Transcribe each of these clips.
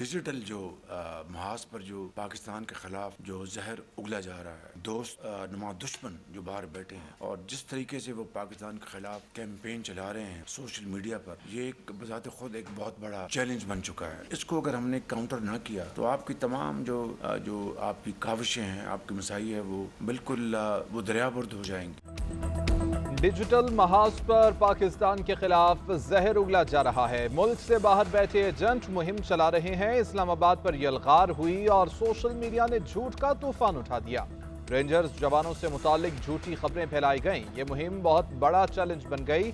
Digital जो महाज पर जो पाकिस्तान के खिलाफ जो जहर उगला जा रहा है, दोस्त नुमा दुश्मन जो बाहर बैठे हैं और जिस तरीके से वो पाकिस्तान के खिलाफ कैंपेन चला रहे हैं सोशल मीडिया पर, ये एक बजाते खुद एक बहुत बड़ा चैलेंज बन चुका है। इसको अगर हमने काउंटर ना किया तो आपकी तमाम जो आपकी काविशें हैं, आपकी मसाई है, वो बिल्कुल वो दरियाबुर्द हो जाएंगी। डिजिटल महाज पर पाकिस्तान के खिलाफ जहर उगला जा रहा है। मुल्क से बाहर बैठे एजेंट मुहिम चला रहे हैं। इस्लामाबाद पर यलगार हुई और सोशल मीडिया ने झूठ का तूफान उठा दिया। रेंजर्स जवानों से मुतालिक झूठी खबरें फैलाई गईं। ये मुहिम बहुत बड़ा चैलेंज बन गई।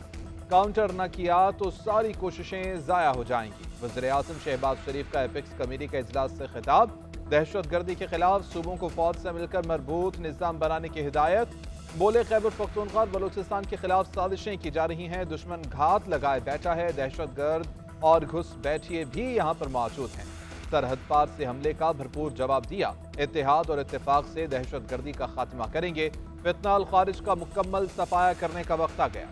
काउंटर न किया तो सारी कोशिशें जाया हो जाएंगी। वज़ीर-ए-आज़म शहबाज शरीफ का एपेक्स कमेटी के इजलास से खिताब। दहशतगर्दी के खिलाफ सूबों को फौज से मिलकर मजबूत निज़ाम बनाने की हिदायत। बोले खैबर पख्तूनख्वा और बलूचिस्तान के खिलाफ साजिशें की जा रही हैं। दुश्मन घात लगाए बैठा है। दहशतगर्द और घुस बैठिए भी यहाँ पर मौजूद हैं। सरहद पार से हमले का भरपूर जवाब दिया। इत्तेहाद और इत्तेफाक से दहशतगर्दी का खात्मा करेंगे। फितना अल खारिज का मुकम्मल सफाया करने का वक्त आ गया।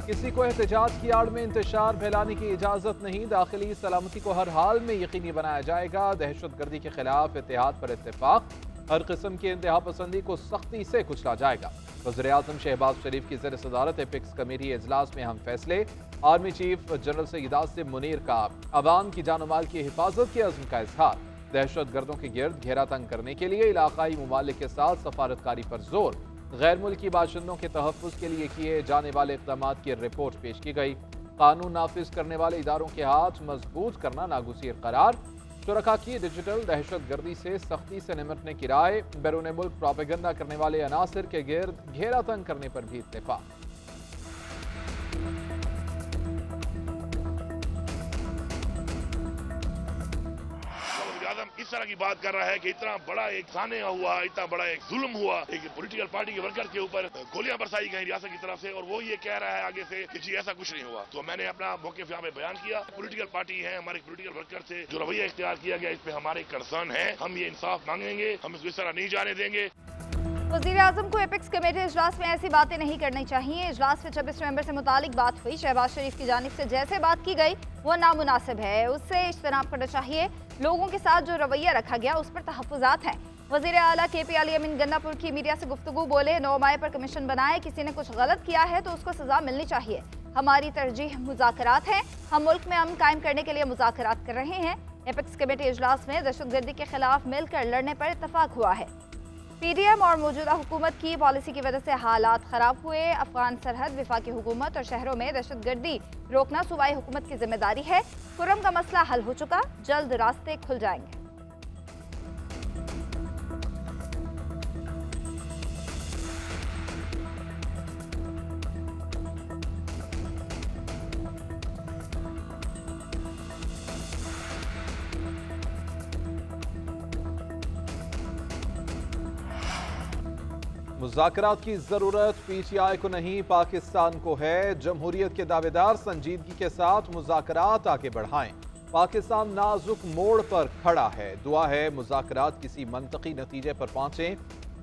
किसी को एहतजाज की आड़ में इंतशार फैलाने की इजाजत नहीं। दाखिली सलामती को हर हाल में यकीनी बनाया जाएगा। दहशतगर्दी के खिलाफ इत्तेहाद पर इत्तेफाक। हर किस्म की इंतहा पसंदी को सख्ती से कुचला जाएगा। वज़ीर-ए-आज़म शहबाज शरीफ की ज़ेर सदारत एपेक्स कमेटी इजलास में अहम फैसले। Army chief general Syed Asim Munir का अवाम की जान माल की हिफाजत के अज़्म का इजहार। दहशतगर्दों के गिर्द घेरा तंग करने के लिए इलाकाई ममालिक के साथ सफारतकारी पर जोर। गैर मुल्की बाशिंदों के तहफ़्फ़ुज़ के लिए किए जाने वाले इक़दाम की रिपोर्ट पेश की गई। कानून नाफिज करने वाले इदारों के हाथ मजबूत करना नागुज़ीर करार। शुरका की डिजिटल दहशतगर्दी से सख्ती से निपटने की राय। बैरून मुल्क प्रोपेगेंडा करने वाले अनासर के गिर्द घेरा तंग करने पर भी इत्तेफाक। इस तरह की बात कर रहा है कि इतना बड़ा एक साने हुआ, इतना बड़ा एक जुल्म हुआ, एक पॉलिटिकल पार्टी के वर्कर के ऊपर गोलियां बरसाई गई रियासत की तरफ से, और वो ये कह रहा है आगे से कि जी ऐसा कुछ नहीं हुआ। तो मैंने अपना मौक़िफ़ यहाँ पे बयान किया। पॉलिटिकल पार्टी है, हमारे पॉलिटिकल वर्कर से जो रवैया इख्तियार किया गया, इस पे हमारे कंसर्न है। हम ये इंसाफ मांगेंगे, हम इसको इस तरह नहीं जाने देंगे। वज़ीर-ए-आज़म को एपेक्स कमेटी इजलास में ऐसी बातें नहीं करनी चाहिए। इजलास में 26 नवंबर से मुतालिक बात हुई। शहबाज शरीफ की जानिब से जैसे बात की गई वो नामुनासिब है, उससे इज्तनाब करना चाहिए। लोगों के साथ जो रवैया रखा गया उस पर तहफ़्फ़ुज़ात हैं। वज़ीर आला KP अली अमीन गन्नापुर की मीडिया से गुफ्तगू बोले, 9 मई पर कमीशन बनाए, किसी ने कुछ गलत किया है तो उसको सज़ा मिलनी चाहिए। हमारी तरजीह मुज़ाकरात हैं। हम मुल्क में अमन कायम करने के लिए मुज़ाकरात कर रहे हैं। एपेक्स कमेटी इजलास में दहशतगर्दी के खिलाफ मिलकर लड़ने पर इत्तफाक हुआ है। PDM और मौजूदा हुकूमत की पॉलिसी की वजह से हालात खराब हुए। अफगान सरहद, वफाकी हुकूमत और शहरों में दहशतगर्दी रोकना सूबाई हुकूमत की जिम्मेदारी है। खुर्रम का मसला हल हो चुका, जल्द रास्ते खुल जाएंगे। मुज़ाकरात की ज़रूरत PTI को नहीं, पाकिस्तान को है। जमहूरियत के दावेदार संजीदगी के साथ मुज़ाकरात आगे बढ़ाएं। पाकिस्तान नाजुक मोड़ पर खड़ा है। दुआ है मुज़ाकरात किसी मंतकी नतीजे पर पहुंचें।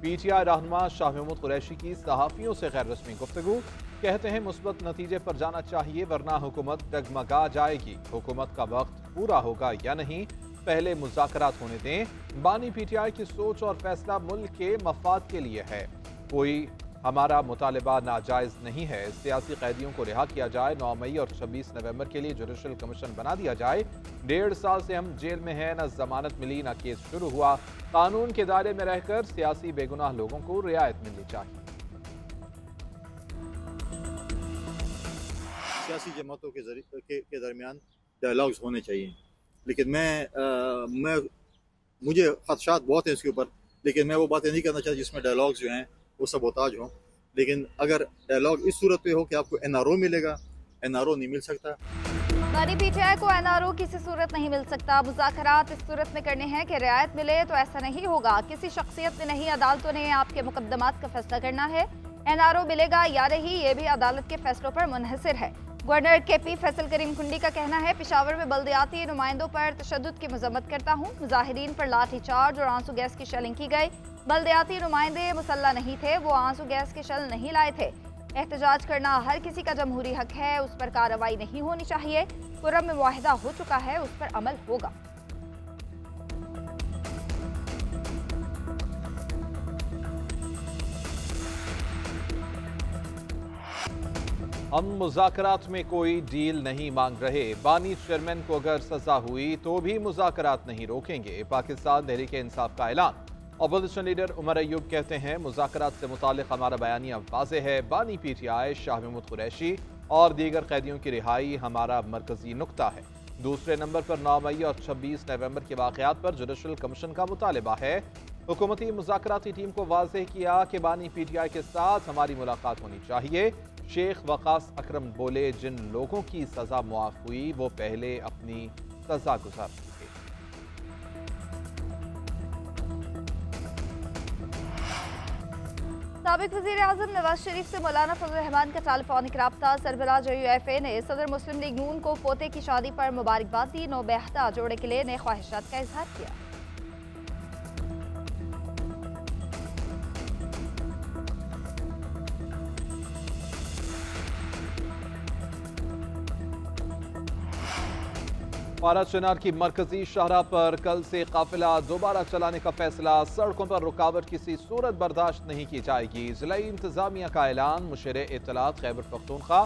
PTI रहनुमा शाह महमूद कुरैशी की सहाफ़ियों से गैर रस्मी गुफ्तगू। कहते हैं मुस्बत नतीजे पर जाना चाहिए वरना हुकूमत डगमगा जाएगी। हुकूमत का वक्त पूरा होगा या नहीं, पहले मुज़ाकरात होने दें। बानी PTI की सोच और फैसला मुल्क के मफाद के लिए है। कोई हमारा मुतालबा नाजायज़ नहीं है। सियासी कैदियों को रिहा किया जाए। 9 मई और 26 नवंबर के लिए जुडिशल कमीशन बना दिया जाए। 1.5 साल से हम जेल में हैं, न जमानत मिली न केस शुरू हुआ। कानून के दायरे में रहकर सियासी बेगुनाह लोगों को रियायत मिलनी चाहिए। सियासी जमातों के दरमियान डायलॉग्स होने चाहिए, लेकिन मुझे खदशात बहुत हैं इसके ऊपर, लेकिन मैं वो बातें नहीं करना चाहता जिसमें डायलॉग्स जो हैं वो सबोताज हों। लेकिन अगर डायलॉग इस सूरत पे हो कि आपको NRO मिलेगा, NRO नहीं मिल सकता। बानी PTI को NRO किसी सूरत नहीं मिल सकता। मुज़ाकरात इस सूरत में करने हैं कि रियायत मिले, तो ऐसा नहीं होगा। किसी शख्सियत ने नहीं, अदालतों ने आपके मुकदमात का फैसला करना है। NRO मिलेगा या नहीं, ये भी अदालत के फैसलों पर मुनहसिर है। गवर्नर KP फैसल करीम खुंडी का कहना है, पेशावर में बल्दियाती नुमाइंदों पर तशद्दुद की मजम्मत करता हूँ। मुजाहिरीन पर लाठी चार्ज और आंसू गैस की शेलिंग की गई। बलदियाती नुमाइंदे मुसल्ला नहीं थे, वो आंसू गैस के शल नहीं लाए थे। एहतजाज करना हर किसी का जमहूरी हक है, उस पर कार्रवाई नहीं होनी चाहिए। कुर्रम में मुआहिदा हो चुका है, उस पर अमल होगा। हम मुज़ाकरात में कोई डील नहीं मांग रहे। बानी चेयरमैन को अगर सजा हुई तो भी मुज़ाकरात नहीं रोकेंगे। पाकिस्तान तहरीक इंसाफ का ऐलान। अपोजिशन लीडर उमर अयूब कहते हैं मुज़ाकरात से मुताल्लिक़ हमारा बयानिया वाज़ेह है। बानी PTI शाह महमूद कुरैशी और दीगर कैदियों की रिहाई हमारा मरकजी नुक्ता है। दूसरे नंबर पर 9 मई और 26 नवंबर के वाक़यात पर जुडिशल कमीशन का मुतालबा है। हुकूमती मुज़ाकराती टीम को वाज़ेह किया कि बानी PTI के साथ हमारी मुलाकात होनी चाहिए। शेख वकास अकरम बोले, जिन लोगों की सजा मुआफ हुई वो पहले अपनी सजा गुजार चुके। साबिक वज़ीर आज़म नवाज शरीफ से मौलाना फजल रहमान का टेलीफोनिक राब्ता। सरबराह JUFA ने सदर मुस्लिम लीग नून को पोते की शादी पर मुबारकबाद दी। नौबेहता जोड़े के लिए नए ख्वाहिशात का इजहार किया। पारा चिनार की मरकजी शाहराह पर कल से काफिला दोबारा चलाने का फैसला। सड़कों पर रुकावट किसी सूरत बर्दाश्त नहीं की जाएगी। जिला इंतजामिया का ऐलान। मुशीर इत्तलात खैबर पख्तूनख्वा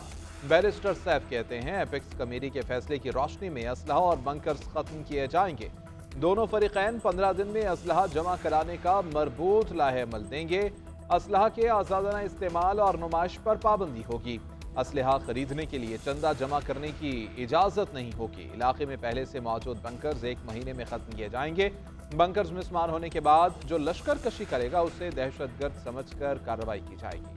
बैरिस्टर सैफ कहते हैं एपेक्स कमेटी के फैसले की रोशनी में असलहा और बंकर्स खत्म किए जाएंगे। दोनों फरीकैन 15 दिन में असलहा जमा कराने का मरबूत लाहेअमल देंगे। असलहा के आज़ादाना इस्तेमाल और नुमाइश पर पाबंदी होगी। असलहा खरीदने के लिए चंदा जमा करने की इजाजत नहीं होगी। इलाके में पहले से मौजूद बंकर्स 1 महीने में खत्म किए जाएंगे। बंकर्स मिसमार होने के बाद जो लश्कर कशी करेगा उसे दहशतगर्द समझकर कार्रवाई की जाएगी।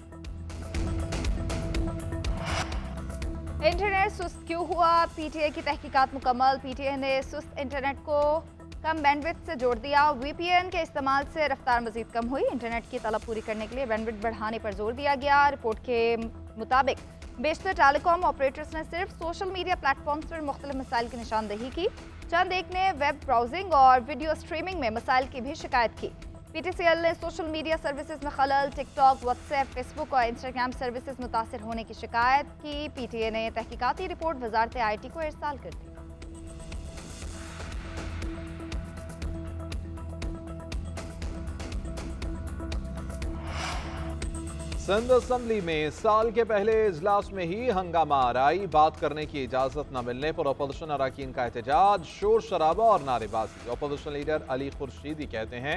इंटरनेट सुस्त क्यों हुआ? PTI की तहकीकात मुकम्मल। PTI ने सुस्त इंटरनेट को कम बैंडविड्थ से जोड़ दिया। VPN के इस्तेमाल से रफ्तार मजीद कम हुई। इंटरनेट की तलब पूरी करने के लिए बैंडविड्थ बढ़ाने पर जोर दिया गया। रिपोर्ट के मुताबिक बेशतर टेलीकॉम ऑपरेटर्स ने सिर्फ सोशल मीडिया प्लेटफॉर्म्स पर मुख्तलिफ मसाइल की निशानदेही की। चंद एक ने वेब ब्राउजिंग और वीडियो स्ट्रीमिंग में मसाइल की भी शिकायत की। PTCL ने सोशल मीडिया सर्विसेज में खलल, टिकटॉक, व्हाट्सएप, फेसबुक और इंस्टाग्राम सर्विसेज मुतासर होने की शिकायत की। PTA ने तहकीकाती रिपोर्ट वजारत IT को इरसाल कर दी। सिंध असम्बली में साल के पहले इजलास में ही हंगामा आराई। बात करने की इजाजत न मिलने पर अपोजिशन अरकान का एहतजाज, शोर शराबा और नारेबाजी। अपोजिशन लीडर अली खुर्शीदी कहते हैं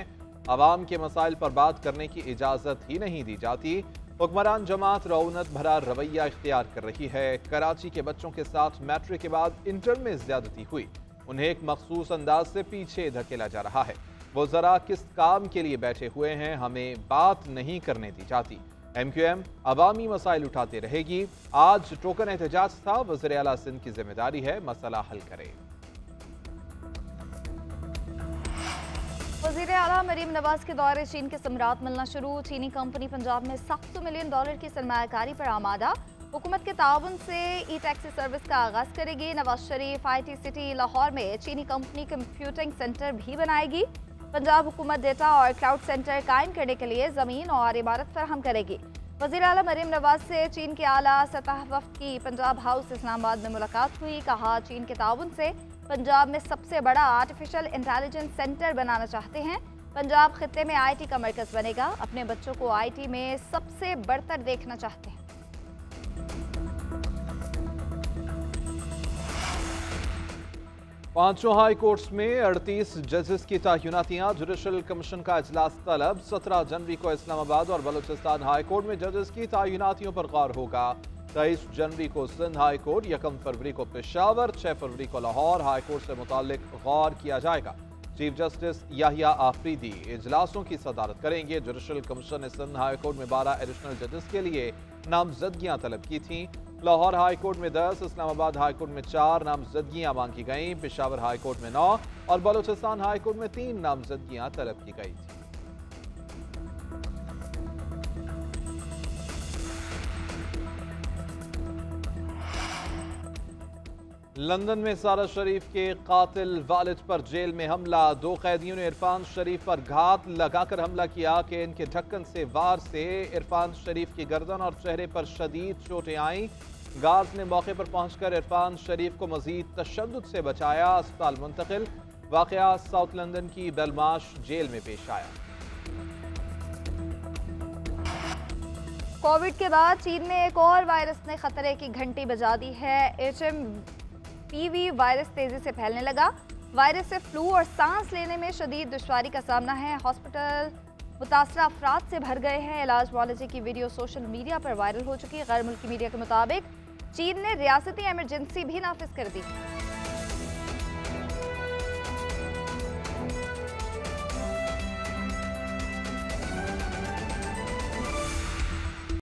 अवाम के मसाइल पर बात करने की इजाजत ही नहीं दी जाती। हुक्मरान जमात रौनत भरा रवैया इख्तियार कर रही है। कराची के बच्चों के साथ मैट्रिक के बाद इंटर में ज्यादती हुई, उन्हें एक मखसूस अंदाज से पीछे धकेला जा रहा है। वो जरा किस काम के लिए बैठे हुए हैं, हमें बात नहीं करने दी जाती। MQM अवामी मसाइल उठाते रहेगी। आज टोकन एहतजाज था। वज़ीर आला सिंध की जिम्मेदारी है मसला हल करे। वज़ीर आला मरीम नवाज के दौरे चीन के समरात मिलना शुरू। चीनी कंपनी पंजाब में $700 मिलियन की सरमायाकारी पर आमादा। हुकूमत के ताउन से ई-टैक्सी सर्विस का आगाज करेगी। नवाज शरीफ IT सिटी लाहौर में चीनी कंपनी कंप्यूटिंग सेंटर भी बनाएगी। पंजाब हुकूमत डेटा और क्लाउड सेंटर कायम करने के लिए ज़मीन और इमारत फराहम करेगी। वज़ीर आला मरीम नवाज से चीन के आला सतह वफ़द की पंजाब हाउस इस्लामाबाद में मुलाकात हुई। कहा चीन के ताउन से पंजाब में सबसे बड़ा आर्टिफिशियल इंटेलिजेंस सेंटर बनाना चाहते हैं। पंजाब खित्ते में IT का मरकज़ बनेगा। अपने बच्चों को IT में सबसे बढ़तर देखना चाहते हैं। पांचों हाई कोर्ट्स में 38 जजेस की तयनातियां। जुडिशल कमीशन का इजलास तलब। 17 जनवरी को इस्लामाबाद और बलूचिस्तान हाई कोर्ट में जजेस की तयनातियों पर गौर होगा। 23 जनवरी को सिंध हाई कोर्ट, 1 फरवरी को पेशावर, 6 फरवरी को लाहौर हाई कोर्ट से मुतालिक गौर किया जाएगा। चीफ जस्टिस याहिया आफरीदी इजलासों की सदारत करेंगे। जुडिशल कमीशन ने सिंध हाई कोर्ट में 12 एडिशनल जजेस के लिए नामजदगियां तलब की थीं। लाहौर हाई कोर्ट में 10, इस्लामाबाद हाई कोर्ट में 4 नामजदगियां मांगी गईं। पेशावर हाई कोर्ट में 9 और बलूचिस्तान हाई कोर्ट में 3 नामजदगियां तलब की गई थी। लंदन में सारा शरीफ के कातिल वालिद पर जेल में हमला। 2 कैदियों ने इरफान शरीफ पर घात लगाकर हमला किया कि इनके ढक्कन से वार से इरफान शरीफ की गर्दन और चेहरे पर शदीद चोटें आईं। गार्ड्स ने मौके पर पहुंचकर इरफान शरीफ को मजीद तशद्दुद से बचाया, अस्पताल मुंतकिल। वाकया साउथ लंदन की बेलमाश जेल में पेश आया। कोविड के बाद चीन में एक और वायरस ने खतरे की घंटी बजा दी है। HMPV वायरस तेजी से फैलने लगा। वायरस से फ्लू और सांस लेने में शदीद दुश्वारी का सामना है। हॉस्पिटल मुतासरा अफराद से भर गए हैं। इलाज मुआलजे की वीडियो सोशल मीडिया पर वायरल हो चुकी है। गैर मुल्की मीडिया के मुताबिक चीन ने रियासती इमरजेंसी भी नाफिज कर दी।